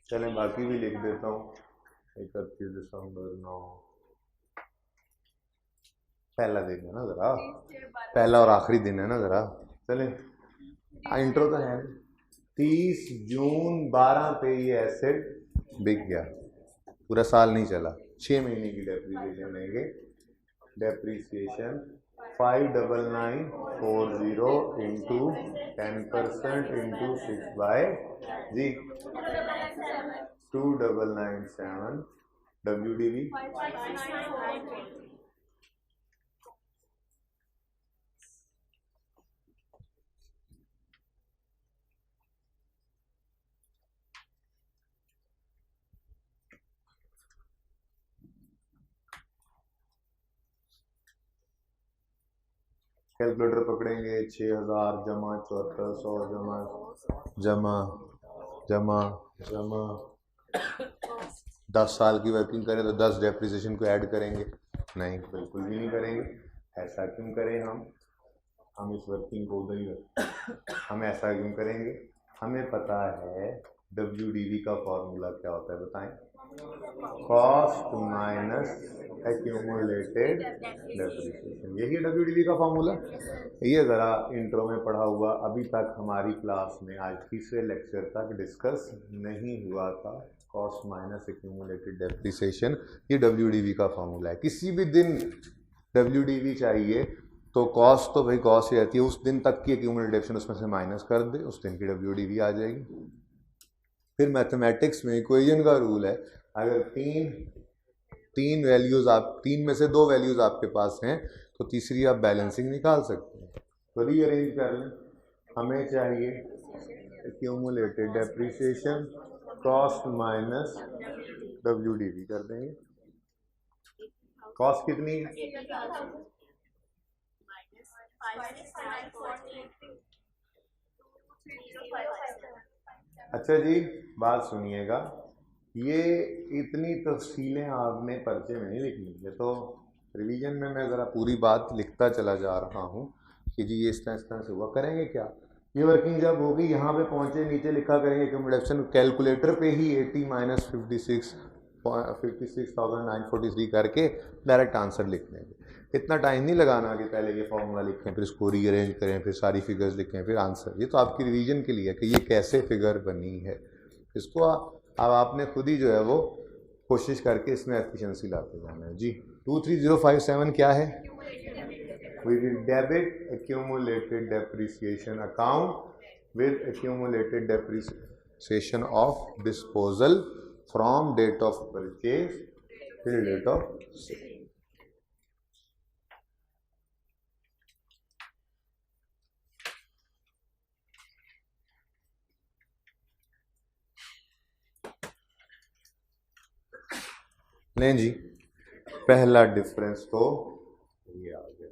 चलें बाकी भी लिख देता हूँ। 31 दिसंबर 9 पहला दिन है ना, ज़रा पहला और आखिरी दिन है ना ज़रा। चलें इंट्रो तो है। 30 जून 12 पे ये एसिड बिक गया, पूरा साल नहीं चला, 6 महीने की डेप्रिसिएशन लेंगे। डेप्रिसिएशन 59940 इंटू 10% इंटू 6 जी 2997 WDV। कैलकुलेटर पकड़ेंगे। 6000 जमा 7400 जमा जमा जमा जमा 10 साल की वर्किंग करें तो 10 डेप्रिसिएशन को ऐड करेंगे? नहीं, बिल्कुल भी नहीं करेंगे। ऐसा क्यों करें? हम इस वर्किंग को उधर ही हम ऐसा क्यों करेंगे? हमें पता है WDV का फॉर्मूला क्या होता है, बताएं। कॉस्ट माइनस एक्यूमुलेटेड डेप्रिसिएशन, यही है WDV का फॉर्मूला। ये ज़रा इंट्रो में पढ़ा हुआ अभी तक हमारी क्लास में आज तीसरे लेक्चर तक डिस्कस नहीं हुआ था। कॉस्ट माइनस एक्यूमुलेटेड डेप्रिसिएशन, ये WDV का फॉर्मूला है। किसी भी दिन WDV चाहिए तो कॉस्ट तो भाई कॉस्ट ही रहती है, उस दिन तक की एक्यूमुलेटेड डेप्रिसिएशन उसमें से माइनस कर दे, उस दिन की WDV आ जाएगी। फिर मैथमेटिक्स में इक्वेशन का रूल है, अगर तीन वैल्यूज़ तीन में से 2 वैल्यूज़ आपके पास हैं तो तीसरी आप बैलेंसिंग निकाल सकते हैं। तो रीअरेंज कर लें। हमें चाहिए accumulated depreciation cost minus WDV कर देंगे। कॉस्ट कितनी है? अच्छा जी, बात सुनिएगा, ये इतनी तफसीलें आपने पर्चे में नहीं लिखनी, ये तो रिवीजन में मैं ज़रा पूरी बात लिखता चला जा रहा हूँ कि जी ये इस तरह से हुआ। करेंगे क्या? ये वर्किंग जब होगी यहाँ पे पहुँचे, नीचे लिखा करेंगे एक्यूमुलेशन, कैलकुलेटर पे ही 80 - 56,943 करके डायरेक्ट आंसर लिख लेंगे। इतना टाइम नहीं लगाना कि पहले ये फॉर्मूला लिखें, फिर इसको रीअरेंज करें, फिर सारी फिगर्स लिखें, फिर आंसर। ये तो आपकी रिवीजन के लिए है कि ये कैसे फिगर बनी है। इसको अब आपने खुद ही जो है वो कोशिश करके इसमें एफिशिएंसी लाते जाना है जी। 23057 क्या है? We will debit accumulated depreciation account with accumulated depreciation of disposal from date of purchase till date of sale. नहीं जी, पहला डिफरेंस तो ये आ गया।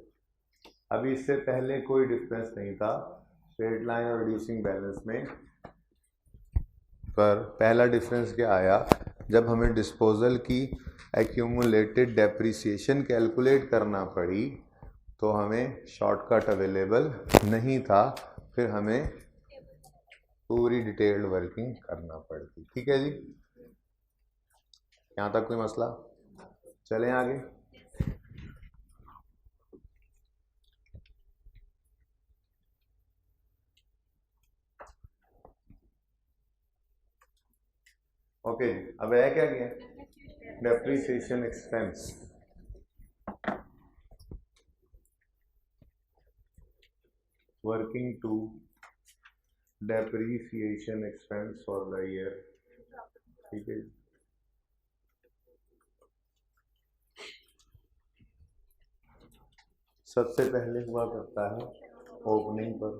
अभी इससे पहले कोई डिफरेंस नहीं था स्ट्रेट लाइन और रिड्यूसिंग बैलेंस में, पर पहला डिफरेंस क्या आया जब हमें डिस्पोजल की एक्यूमुलेटेड डेप्रिसिएशन कैलकुलेट करना पड़ी तो हमें शॉर्टकट अवेलेबल नहीं था, फिर हमें पूरी डिटेल्ड वर्किंग करना पड़ती। ठीक है जी, यहाँ तक कोई मसला? चलें आगे। ओके, अब है क्या क्या? Depreciation expense. Working two depreciation expense for the year. ठीक है, सबसे पहले हुआ करता है ओपनिंग पर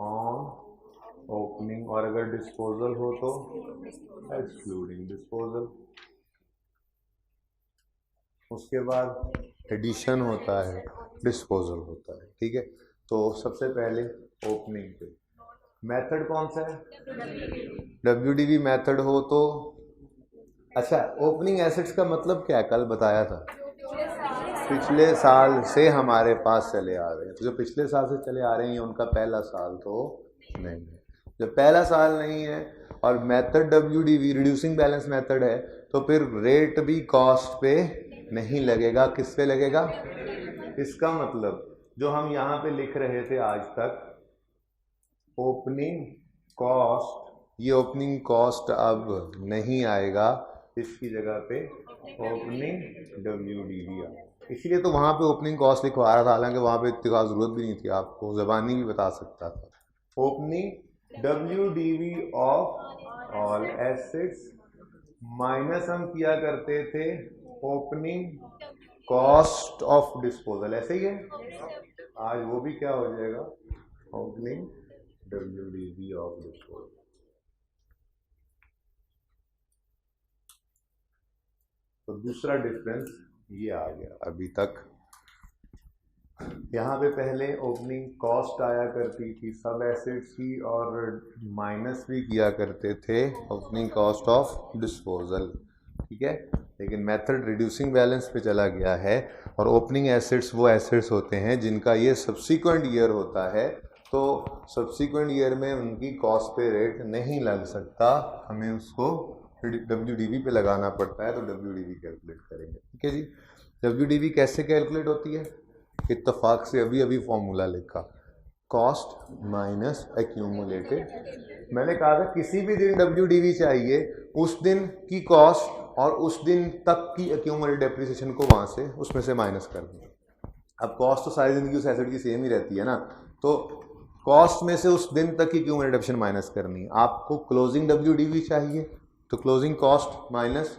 ऑन ओपनिंग, और अगर डिस्पोजल हो तो एक्सक्लूडिंग डिस्पोजल। उसके बाद एडिशन होता है, डिस्पोजल होता है। ठीक है, तो सबसे पहले ओपनिंग पे मेथड कौन सा है? WDV मेथड हो तो अच्छा। ओपनिंग एसेट्स का मतलब क्या है? कल बताया था, पिछले साल से हमारे पास चले आ रहे हैं। तो जो पिछले साल से चले आ रहे हैं उनका पहला साल तो नहीं है। जब पहला साल नहीं है और method WDV reducing balance method है तो फिर रेट भी कॉस्ट पे नहीं लगेगा। किस पे लगेगा? इसका मतलब जो हम यहाँ पे लिख रहे थे आज तक ओपनिंग कॉस्ट, ये ओपनिंग कॉस्ट अब नहीं आएगा, इसकी जगह पे ओपनिंग WDV आएगा। इसीलिए तो वहाँ पे ओपनिंग कॉस्ट लिखवा रहा था, हालांकि वहाँ पे इतनी खास जरूरत भी नहीं थी, आपको ज़बानी भी बता सकता था। Opening WDV of all assets minus हम किया करते थे ओपनिंग कॉस्ट ऑफ डिस्पोजल, ऐसे ही है। आज वो भी क्या हो जाएगा? Opening WDV of disposal. तो दूसरा डिफरेंस ये आ गया। अभी तक यहाँ पे पहले ओपनिंग कॉस्ट आया करती थी सब एसेट्स की, और माइनस भी किया करते थे ओपनिंग कॉस्ट ऑफ डिस्पोजल। ठीक है, लेकिन मेथड रिड्यूसिंग बैलेंस पे चला गया है, और ओपनिंग एसेट्स वो एसेट्स होते हैं जिनका ये सब्सिक्वेंट ईयर होता है, तो सब्सिक्वेंट ईयर में उनकी कॉस्ट पे रेट नहीं लग सकता, हमें उसको WDV पे लगाना पड़ता है, तो WDV कैलकुलेट करेंगे। ठीक है जी, WDV कैसे कैलकुलेट होती है? इत्तेफाक से अभी अभी फॉर्मूला लिखा, कॉस्ट माइनस एक्यूमुलेटेड। मैंने कहा था किसी भी दिन WDV चाहिए, उस दिन की कॉस्ट और उस दिन तक की एक्यूमुलेटेड डेप्रिसिएशन को वहाँ से उसमें से माइनस कर दें। अब कॉस्ट तो सारी जिंदगी उस एसेट की सेम ही रहती है ना, तो कॉस्ट में से उस दिन तक की एक्यूमुलेटेड डेप्रिसिएशन माइनस करनी है। आपको क्लोजिंग WDV चाहिए तो closing cost minus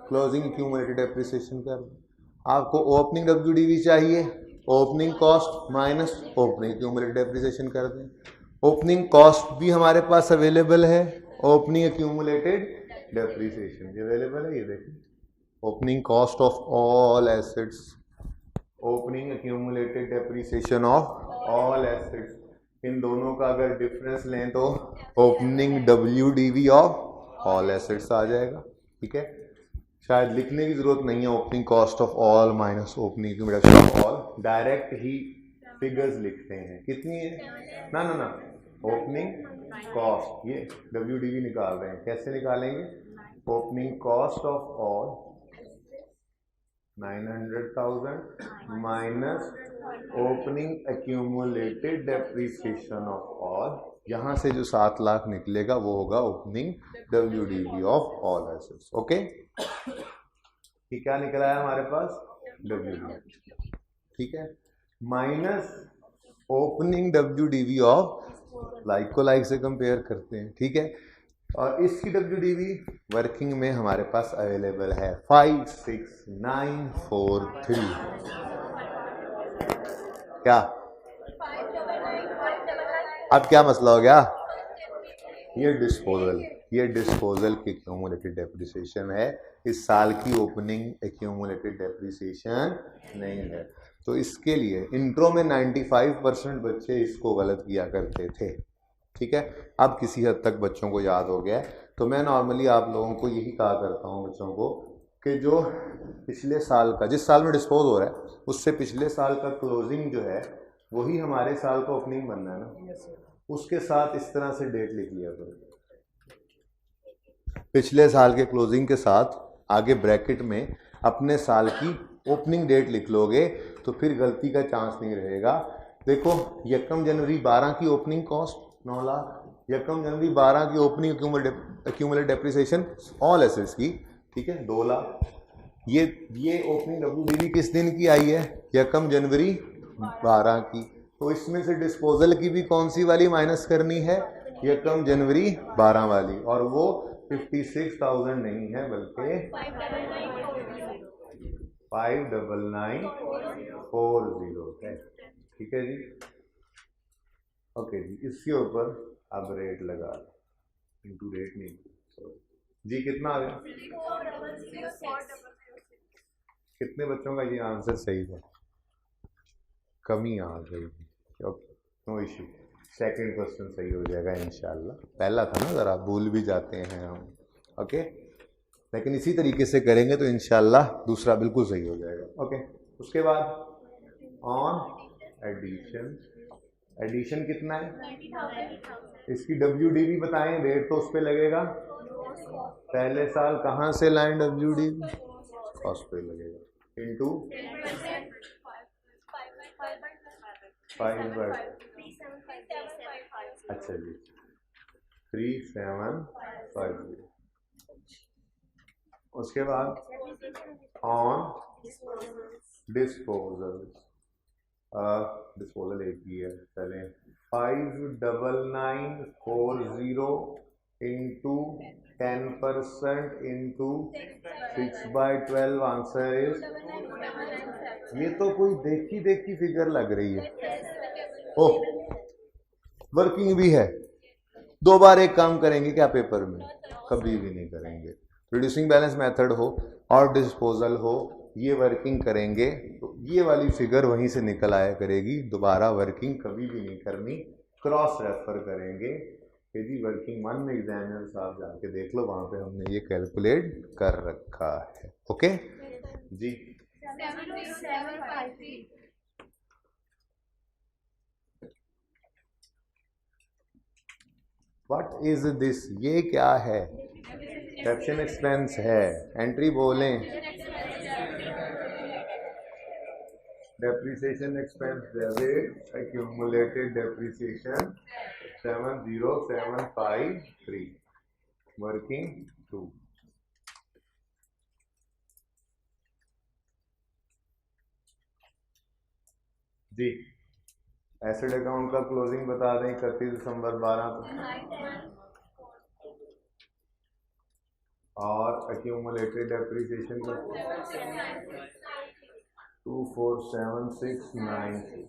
closing accumulated depreciation कर दें। आपको ओपनिंग WDV चाहिए, opening cost minus opening accumulated depreciation कर दें। ओपनिंग कॉस्ट भी हमारे पास अवेलेबल है, ओपनिंग एक्यूमुलेटेड डेप्रिसिएशन भी अवेलेबल है। ये देखिए, opening cost of all assets, opening accumulated depreciation of all assets, इन दोनों का अगर डिफरेंस लें तो opening WDV of all assets आ जाएगा। ठीक है, शायद लिखने की जरूरत नहीं है opening cost of all minus opening accumulation of all, direct he figures लिखते हैं। कितनी है? ना ना ना, ओपनिंग कॉस्ट, ये WDV निकाल रहे हैं, कैसे निकालेंगे? Opening cost of all 900,000 minus opening accumulated depreciation of all, यहां से जो 7 लाख निकलेगा वो होगा opening WDV of all assets. Okay, कि क्या निकला है हमारे पास WDV, ठीक है, minus opening WDV of, like को लाइक से कंपेयर करते हैं, ठीक है, और इसकी WDV वर्किंग में हमारे पास अवेलेबल है 56943। क्या अब क्या मसला हो गया? ये डिस्पोजल की एक्यूमुलेटेड डेप्रिसिएशन है, इस साल की ओपनिंग एक्यूमुलेटेड डेप्रिसिएशन नहीं है। तो इसके लिए इंट्रो में 95% बच्चे इसको गलत किया करते थे, ठीक है, अब किसी हद तक बच्चों को याद हो गया है। तो मैं नॉर्मली आप लोगों को यही कहा करता हूँ बच्चों को कि जो पिछले साल का, जिस साल में डिस्पोज हो रहा है उससे पिछले साल का क्लोजिंग जो है वही हमारे साल का ओपनिंग बनना है ना, उसके साथ इस तरह से डेट लिख लिया करो, पिछले साल के क्लोजिंग के साथ आगे ब्रैकेट में अपने साल की ओपनिंग डेट लिख लोगे तो फिर गलती का चांस नहीं रहेगा। देखो 1 जनवरी 12 की ओपनिंग कॉस्ट 9 लाख, 1 जनवरी 12 की opening accumulated depreciation all assets की, ठीक है, 2 लाख। ये ओपनिंग WDV किस दिन की आई है? 1 जनवरी 12 की। तो इसमें से डिस्पोजल की भी कौन सी वाली माइनस करनी है? 1 जनवरी 12 वाली, और वो 56,000 नहीं है बल्कि 59940 है, ठीक है जी। ओके जी, इसके ऊपर अब रेट लगा, इनटू रेट नहीं जी, कितना आ गया? कितने बच्चों का ये आंसर सही है? कमी आ गई, okay, no issue, second question सही हो जाएगा इंशाल्लाह। पहला था ना, ज़रा भूल भी जाते हैं हम, ओके, लेकिन इसी तरीके से करेंगे तो इंशाल्लाह दूसरा बिल्कुल सही हो जाएगा। ओके, उसके बाद ऑन एडिशन कितना है? इसकी WDV बताएं, रेट तो उस पर लगेगा, पहले साल कहाँ से लाइन WDV कॉस्ट पे लगेगा, इनटू 5/, अच्छा जी 3750। उसके बाद ऑन डिस्पोजल एक ही है, चलें 59940 इंटू 10% इंटू 6/12, आंसर इज, ये तो कोई देखी फिगर लग रही है, ओह वर्किंग भी है। 2 बार एक काम करेंगे क्या पेपर में? कभी भी नहीं करेंगे। रिड्यूसिंग बैलेंस मेथड हो और डिस्पोजल हो, ये वर्किंग करेंगे तो ये वाली फिगर वहीं से निकल आया करेगी, दोबारा वर्किंग कभी भी नहीं करनी, क्रॉस रेफर करेंगे कि जी वर्किंग 1 में एग्जामिनर साहब जाके देख लो, वहां पे हमने ये कैलकुलेट कर रखा है। ओके जी, 70753। What is this? ये क्या है? कैप्शन एक्सपेंस है, एंट्री बोलें, depreciation expense debit accumulated depreciation 70753, working 2। जी, एसेट अकाउंट का क्लोजिंग बता दें 31 दिसंबर 12 को, और एक्यूमुलेटेड डेप्रिसिएशन का 247696।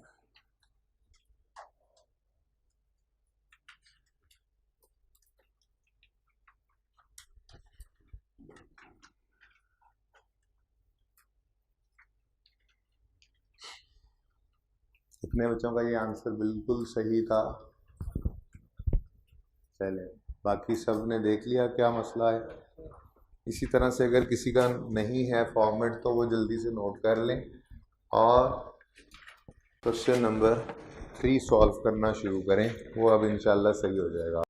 कितने बच्चों का ये आंसर बिल्कुल सही था? चले, बाकी सब ने देख लिया क्या मसला है। इसी तरह से अगर किसी का नहीं है फॉर्मेट तो वो जल्दी से नोट कर लें और क्वेश्चन नंबर 3 सॉल्व करना शुरू करें, वो अब इंशाल्लाह सही हो जाएगा।